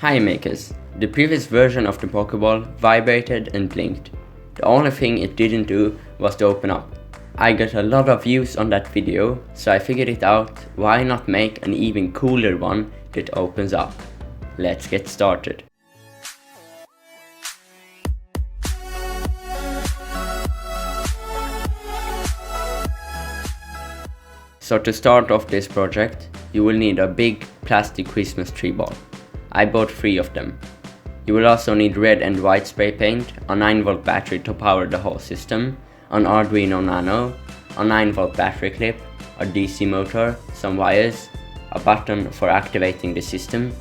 Hi makers, the previous version of the Pokéball vibrated and blinked. The only thing it didn't do was to open up. I got a lot of views on that video, so I figured it out, why not make an even cooler one that opens up. Let's get started. So to start off this project, you will need a big plastic Christmas tree ball. I bought 3 of them. You will also need red and white spray paint, a 9V battery to power the whole system, an Arduino Nano, a 9V battery clip, a DC motor, some wires, a button for activating the system,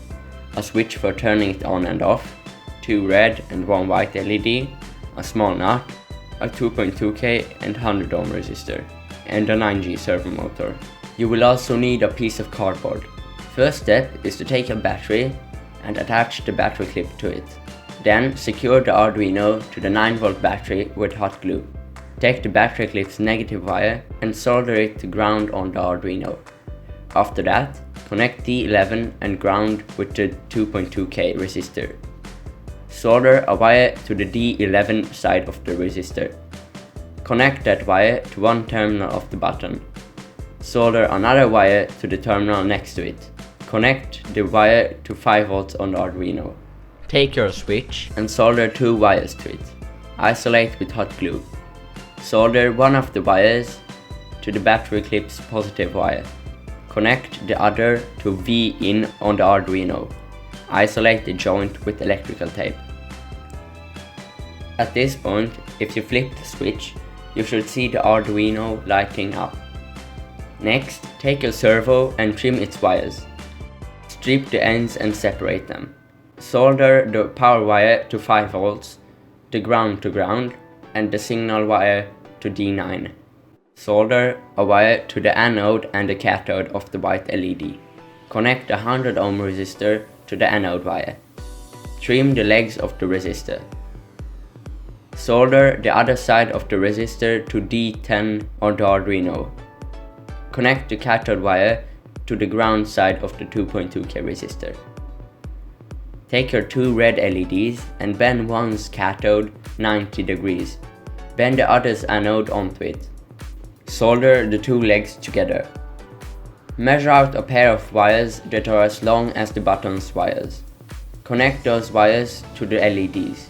a switch for turning it on and off, 2 red and 1 white LED, a small nut, a 2.2K and 100 ohm resistor, and a 9G servo motor. You will also need a piece of cardboard. First step is to take a battery and attach the battery clip to it. Then secure the Arduino to the 9V battery with hot glue. Take the battery clip's negative wire and solder it to ground on the Arduino. After that, connect D11 and ground with the 2.2K resistor. Solder a wire to the D11 side of the resistor. Connect that wire to one terminal of the button. Solder another wire to the terminal next to it. Connect the wire to 5V on the Arduino. Take your switch and solder 2 wires to it. Isolate with hot glue. Solder one of the wires to the battery clip's positive wire. Connect the other to V in on the Arduino. Isolate the joint with electrical tape. At this point, if you flip the switch, you should see the Arduino lighting up. Next, take your servo and trim its wires. Strip the ends and separate them. Solder the power wire to 5V, the ground to ground, and the signal wire to D9. Solder a wire to the anode and the cathode of the white LED. Connect a 100 ohm resistor to the anode wire. Trim the legs of the resistor. Solder the other side of the resistor to D10 on the Arduino. Connect the cathode wire to the ground side of the 2.2K resistor. Take your 2 red LEDs and bend one's cathode 90 degrees. Bend the other's anode onto it. Solder the 2 legs together. Measure out a pair of wires that are as long as the button's wires. Connect those wires to the LEDs.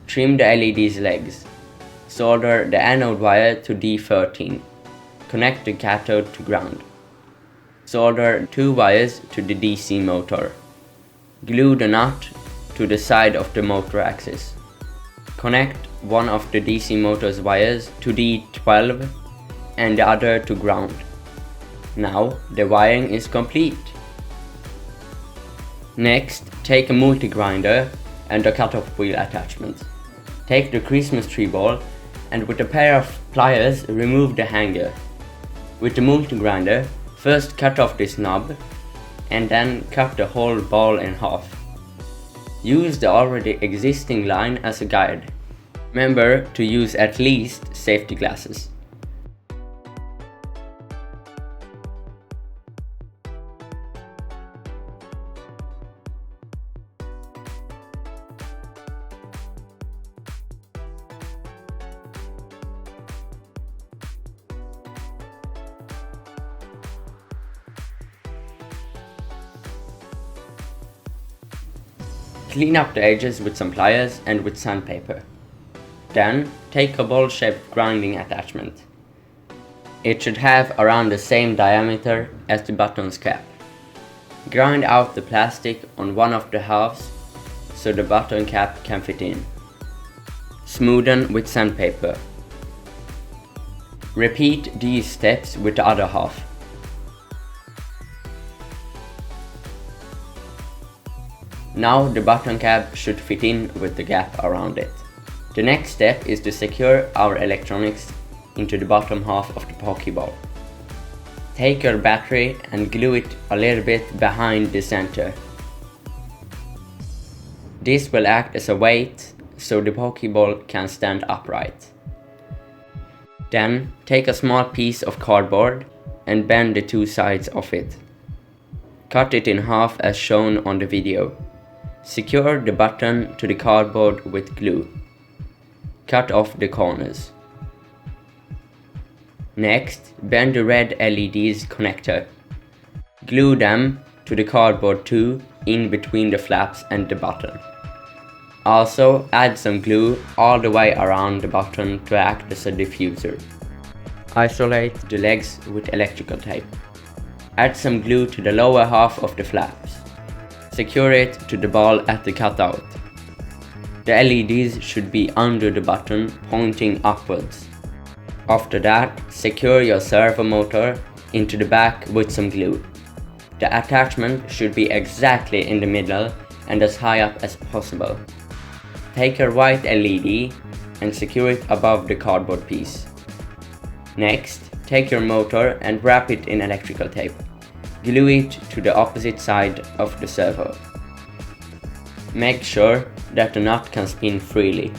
Trim the LED's legs. Solder the anode wire to D13. Connect the cathode to ground. Solder 2 wires to the DC motor. Glue the nut to the side of the motor axis. Connect one of the DC motor's wires to D12 and the other to ground. Now the wiring is complete. Next, take a multi-grinder and a cut-off wheel attachment. Take the Christmas tree ball and with a pair of pliers remove the hanger. With the multi-grinder, first cut off this knob and then cut the whole ball in half. Use the already existing line as a guide. Remember to use at least safety glasses. Clean up the edges with some pliers and with sandpaper. Then, take a ball-shaped grinding attachment. It should have around the same diameter as the button's cap. Grind out the plastic on one of the halves so the button cap can fit in. Smoothen with sandpaper. Repeat these steps with the other half. Now the button cap should fit in with the gap around it. The next step is to secure our electronics into the bottom half of the Pokéball. Take your battery and glue it a little bit behind the center. This will act as a weight so the Pokéball can stand upright. Then take a small piece of cardboard and bend the two sides of it. Cut it in half as shown on the video. Secure the button to the cardboard with glue. Cut off the corners. Next, bend the red LED's connector. Glue them to the cardboard too, in between the flaps and the button. Also, add some glue all the way around the button to act as a diffuser. Isolate the legs with electrical tape. Add some glue to the lower half of the flaps. Secure it to the ball at the cutout. The LEDs should be under the button, pointing upwards. After that, secure your servo motor into the back with some glue. The attachment should be exactly in the middle and as high up as possible. Take your white LED and secure it above the cardboard piece. Next, take your motor and wrap it in electrical tape. Glue it to the opposite side of the servo. Make sure that the nut can spin freely.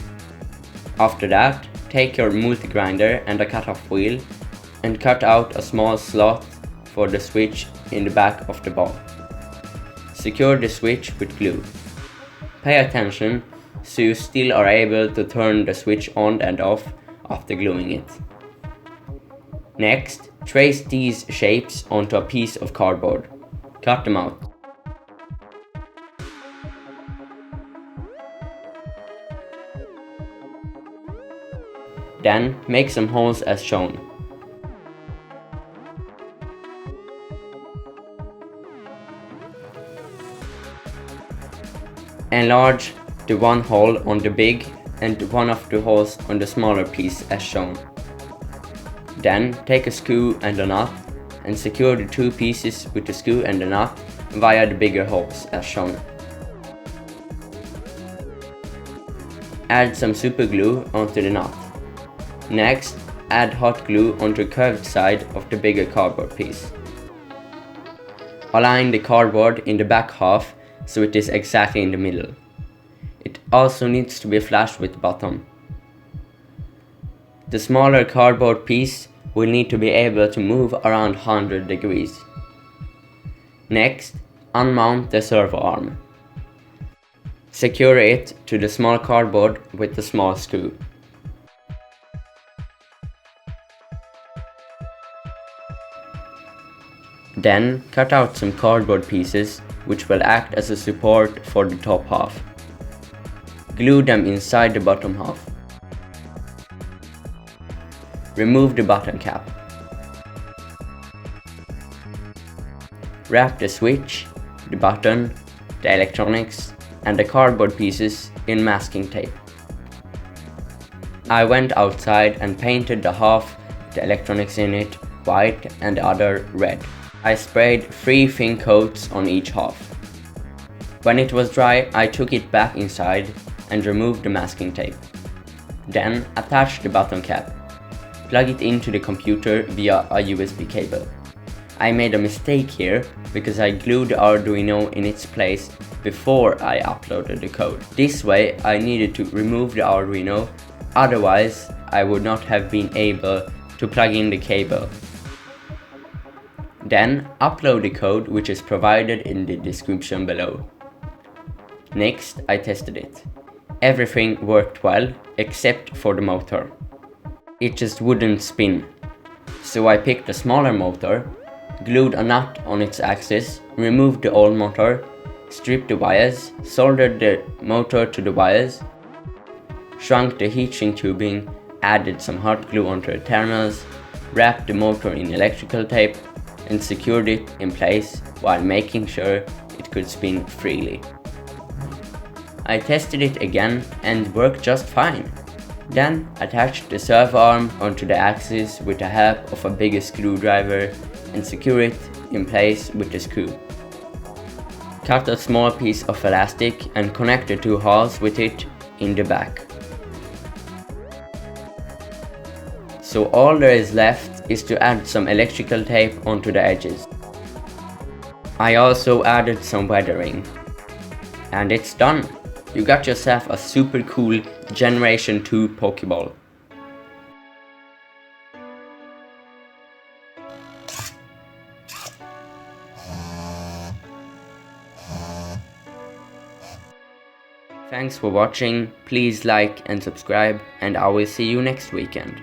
After that, take your multi-grinder and a cut-off wheel and cut out a small slot for the switch in the back of the ball. Secure the switch with glue. Pay attention so you still are able to turn the switch on and off after gluing it. Next, trace these shapes onto a piece of cardboard. Cut them out. Then, make some holes as shown. Enlarge the one hole on the big and one of the holes on the smaller piece as shown. Then, take a screw and a nut and secure the two pieces with the screw and the nut via the bigger holes as shown. Add some super glue onto the nut. Next, add hot glue onto the curved side of the bigger cardboard piece. Align the cardboard in the back half so it is exactly in the middle. It also needs to be flush with the bottom. The smaller cardboard piece will need to be able to move around 100 degrees. Next, unmount the servo arm. Secure it to the small cardboard with the small screw. Then, cut out some cardboard pieces which will act as a support for the top half. Glue them inside the bottom half. Remove the button cap. Wrap the switch, the button, the electronics, and the cardboard pieces in masking tape. I went outside and painted the half with the electronics in it white and the other red. I sprayed 3 thin coats on each half. When it was dry, I took it back inside and removed the masking tape. Then attach the button cap. Plug it into the computer via a USB cable. I made a mistake here because I glued the Arduino in its place before I uploaded the code. This way I needed to remove the Arduino, otherwise I would not have been able to plug in the cable. Then upload the code which is provided in the description below. Next, I tested it. Everything worked well except for the motor. It just wouldn't spin. So I picked a smaller motor, glued a nut on its axis, removed the old motor, stripped the wires, soldered the motor to the wires, shrunk the heatsink tubing, added some hot glue onto the terminals, wrapped the motor in electrical tape, and secured it in place while making sure it could spin freely. I tested it again and worked just fine. Then attached the servo arm onto the axis with the help of a bigger screwdriver and secure it in place with the screw. Cut a small piece of elastic and connect the 2 holes with it in the back. So all there is left is to add some electrical tape onto the edges. I also added some weathering. And it's done! You got yourself a super cool Generation 2 Pokéball. Thanks for watching, please like and subscribe, and I will see you next weekend.